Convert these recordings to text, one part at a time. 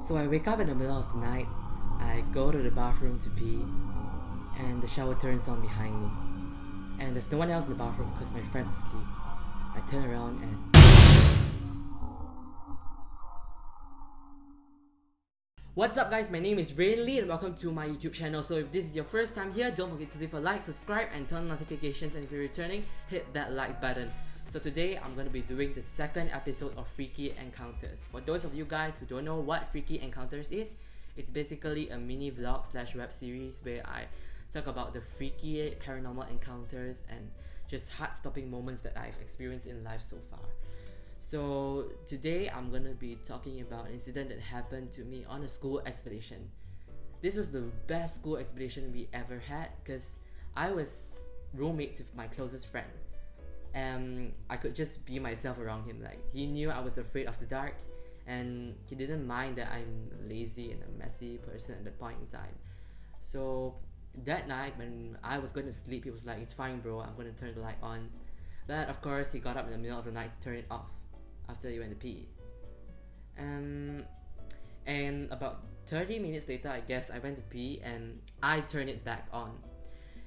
So I wake up in the middle of the night, I go to the bathroom to pee, and the shower turns on behind me. And there's no one else in the bathroom because my friend's asleep. I turn around and... What's up guys, my name is Lee and welcome to my YouTube channel. So if this is your first time here, don't forget to leave a like, subscribe and turn on notifications, and if you're returning, hit that like button. So today I'm going to be doing the second episode of Freaky Encounters. For those of you guys who don't know what Freaky Encounters is, it's basically a mini vlog slash web series where I talk about the freaky paranormal encounters and just heart-stopping moments that I've experienced in life so far. So today I'm gonna be talking about an incident that happened to me on a school expedition. This was the best school expedition we ever had because I was roommates with my closest friend. And I could just be myself around him. Like, he knew I was afraid of the dark, and he didn't mind that I'm lazy and a messy person at that point in time. So that night when I was going to sleep, he was like, "It's fine bro, I'm going to turn the light on." But of course he got up in the middle of the night to turn it off after he went to pee. And about 30 minutes later, I guess, I went to pee and I turned it back on.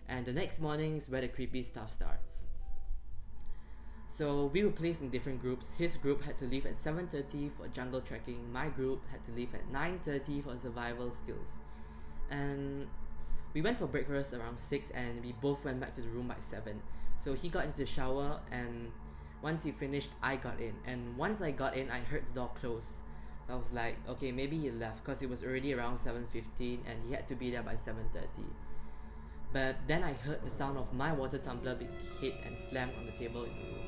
And the next morning is where the creepy stuff starts. So we were placed in different groups. His group had to leave at 7:30 for jungle trekking. My group had to leave at 9:30 for survival skills. And we went for breakfast around 6 and we both went back to the room by 7. So he got into the shower, and once he finished, I got in. And once I got in, I heard the door close. So I was like, okay, maybe he left because it was already around 7:15 and he had to be there by 7:30. But then I heard the sound of my water tumbler being hit and slammed on the table in the room.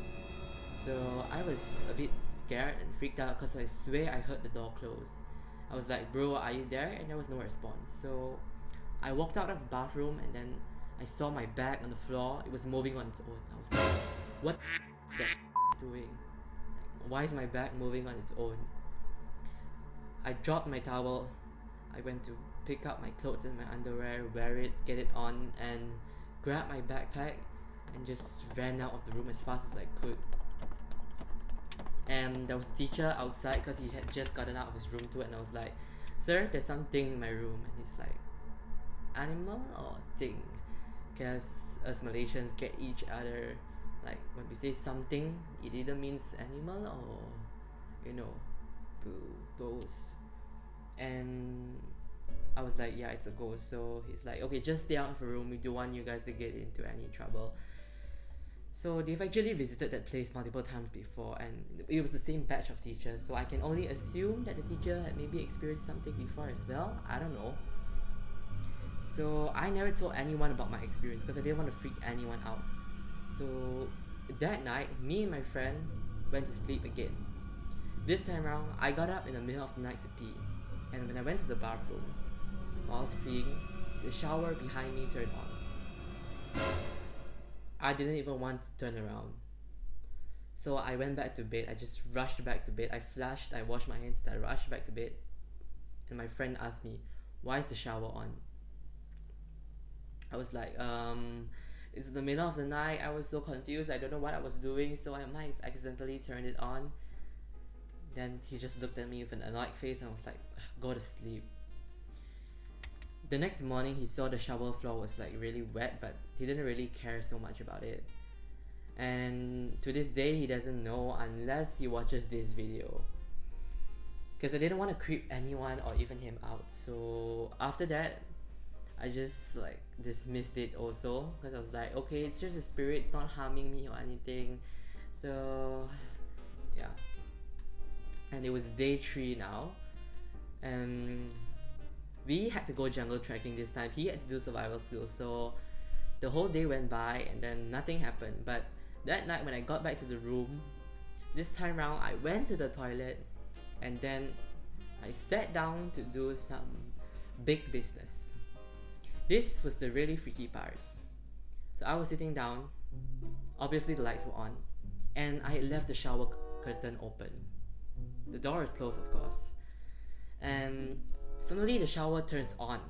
So I was a bit scared and freaked out because I swear I heard the door close. I was like, "Bro, are you there?" And there was no response. So I walked out of the bathroom and then I saw my bag on the floor. It was moving on its own. I was like, what the doing? Like, why is my bag moving on its own? I dropped my towel. I went to pick up my clothes and my underwear, wear it, get it on, and grab my backpack and just ran out of the room as fast as I could. And there was a teacher outside because he had just gotten out of his room too, and I was like, "Sir, there's something in my room." And he's like, "Animal or thing?" Because us Malaysians get each other, like when we say something, it either means animal or, you know, boo, ghost. And I was like, "Yeah, it's a ghost." So he's like, "Okay, just stay out of the room, we don't want you guys to get into any trouble." So they've actually visited that place multiple times before, and it was the same batch of teachers, so I can only assume that the teacher had maybe experienced something before as well. I don't know. So I never told anyone about my experience because I didn't want to freak anyone out. So that night, me and my friend went to sleep again. This time around, I got up in the middle of the night to pee, and when I went to the bathroom, while I was peeing, the shower behind me turned on. I didn't even want to turn around. So I went back to bed. I just rushed back to bed. I flushed, I washed my hands, I rushed back to bed. And my friend asked me, "Why is the shower on?" I was like, it's the middle of the night. I was so confused. I don't know what I was doing, so I might have accidentally turned it on. Then he just looked at me with an annoyed face and I was like, "Go to sleep." The next morning, he saw the shower floor was like really wet, but he didn't really care so much about it. And to this day, he doesn't know unless he watches this video. Because I didn't want to creep anyone or even him out. So after that, I just like dismissed it also. Because I was like, okay, it's just a spirit, it's not harming me or anything. So yeah. And it was day 3 now. And we had to go jungle trekking this time. He had to do survival skills, so the whole day went by and then nothing happened. But that night when I got back to the room, this time round I went to the toilet and then I sat down to do some big business. This was the really freaky part. So I was sitting down, obviously the lights were on, and I had left the shower curtain open. The door is closed, of course. And suddenly the shower turns on.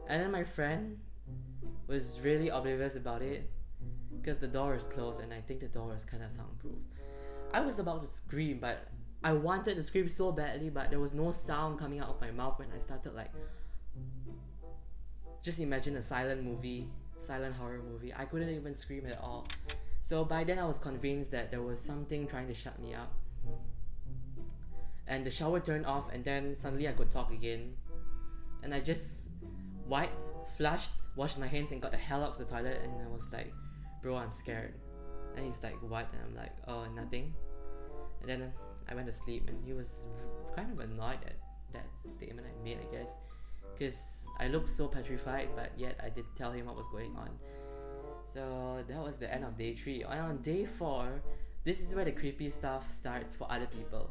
And then my friend was really oblivious about it because the door is closed and I think the door is kind of soundproof. I was about to scream, but I wanted to scream so badly, but there was no sound coming out of my mouth when I started like. Just imagine a silent horror movie. I couldn't even scream at all. So by then I was convinced that there was something trying to shut me up. And the shower turned off, and then suddenly I could talk again. And I just wiped, flushed, washed my hands and got the hell out of the toilet, and I was like, bro, I'm scared. And he's like, what? And I'm like, oh, nothing. And then I went to sleep, and he was kind of annoyed at that statement I made, I guess. Because I looked so petrified, but yet I did tell him what was going on. So that was the end of day 3. And on day 4, this is where the creepy stuff starts for other people.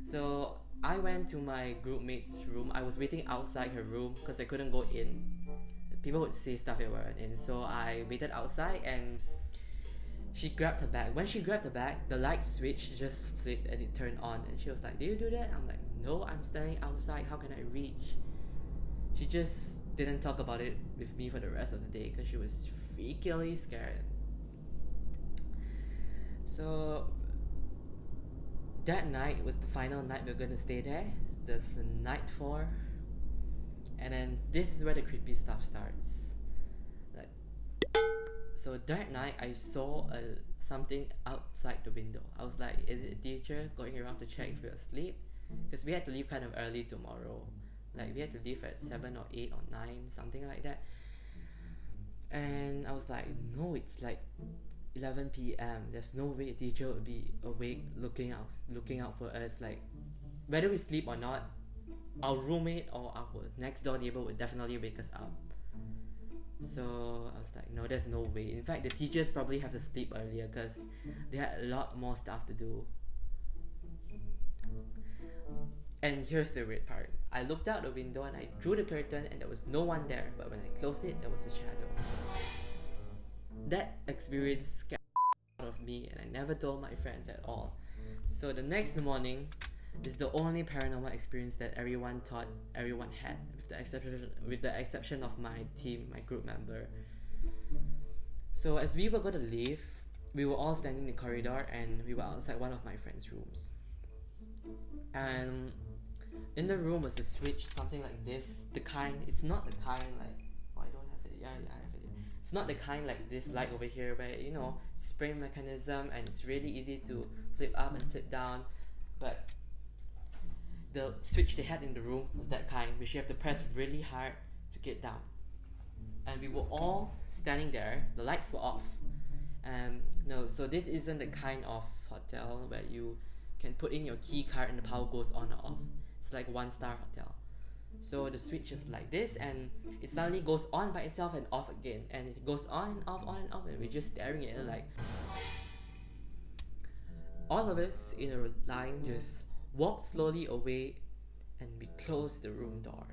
So I went to my group mate's room. I was waiting outside her room because I couldn't go in. People would say stuff if I weren't in. So I waited outside, and she grabbed her bag. When she grabbed the bag, the light switch just flipped and it turned on. And she was like, "Did you do that?" I'm like, "No, I'm standing outside. How can I reach?" She just didn't talk about it with me for the rest of the day because she was freakily scared. So that night was the final night we were gonna stay there. That's the night 4. And then this is where the creepy stuff starts. Like, so that night I saw something outside the window. I was like, is it a teacher going around to check if we're asleep? Because we had to leave kind of early tomorrow. Like, we had to leave at 7 or 8 or 9, something like that. And I was like, no, it's like 11 p.m. There's no way a teacher would be awake looking out for us. Like, whether we sleep or not, our roommate or our next door neighbor would definitely wake us up. So I was like, no, there's no way. In fact, the teachers probably have to sleep earlier because they had a lot more stuff to do. And here's the weird part. I looked out the window and I drew the curtain and there was no one there. But when I closed it, there was a shadow. That experience scared out of me, and I never told my friends at all. So the next morning is the only paranormal experience that everyone thought everyone had, with the exception of my team, my group member. So as we were going to leave, we were all standing in the corridor and we were outside one of my friend's rooms. And in the room was a switch, something like this. It's not the kind like, oh, I don't have it. Yeah, I have it. It's not the kind like this light over here where, spring mechanism and it's really easy to flip up and flip down. But the switch they had in the room was that kind, which you have to press really hard to get down. And we were all standing there, the lights were off. So this isn't the kind of hotel where you can put in your key card and the power goes on or off. It's like 1-star hotel. So the switch is like this, and it suddenly goes on by itself and off again, and it goes on and off, and we're just staring at it like. All of us in a line just walked slowly away, and we closed the room door.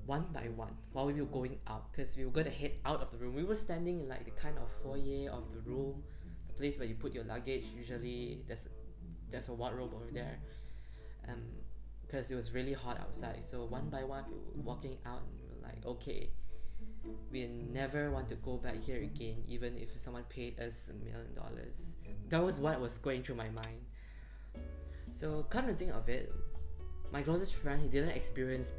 One by one, while we were going out, because we were going to head out of the room. We were standing in like the kind of foyer of the room, the place where you put your luggage. Usually there's a wardrobe over there, because it was really hot outside. So one by one we were walking out, and we were like, okay, we never want to go back here again, even if someone paid us $1 million. That was what was going through my mind. So come to think of it, my closest friend, he didn't experience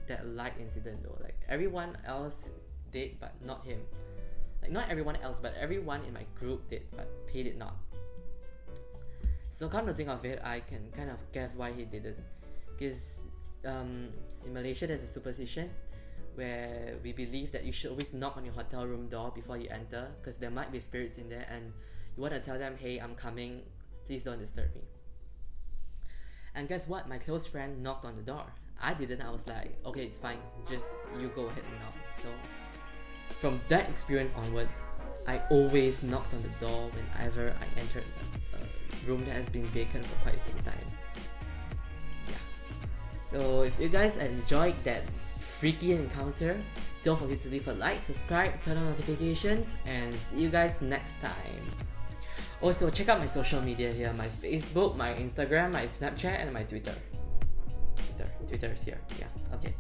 that light incident though. Like, everyone else did, but not him. Like, not everyone else, but everyone in my group did, but he did not. So come to think of it, I can kind of guess why he didn't. Because in Malaysia there's a superstition where we believe that you should always knock on your hotel room door before you enter, because there might be spirits in there and you want to tell them, hey, I'm coming, please don't disturb me. And guess what? My close friend knocked on the door. I didn't. I was like, okay, it's fine, just you go ahead and knock. So from that experience onwards, I always knocked on the door whenever I entered a room that has been vacant for quite some time. Yeah. So if you guys enjoyed that freaky encounter, don't forget to leave a like, subscribe, turn on notifications, and see you guys next time. Also, check out my social media here, my Facebook, my Instagram, my Snapchat, and my Twitter. Twitter is here. Yeah, okay.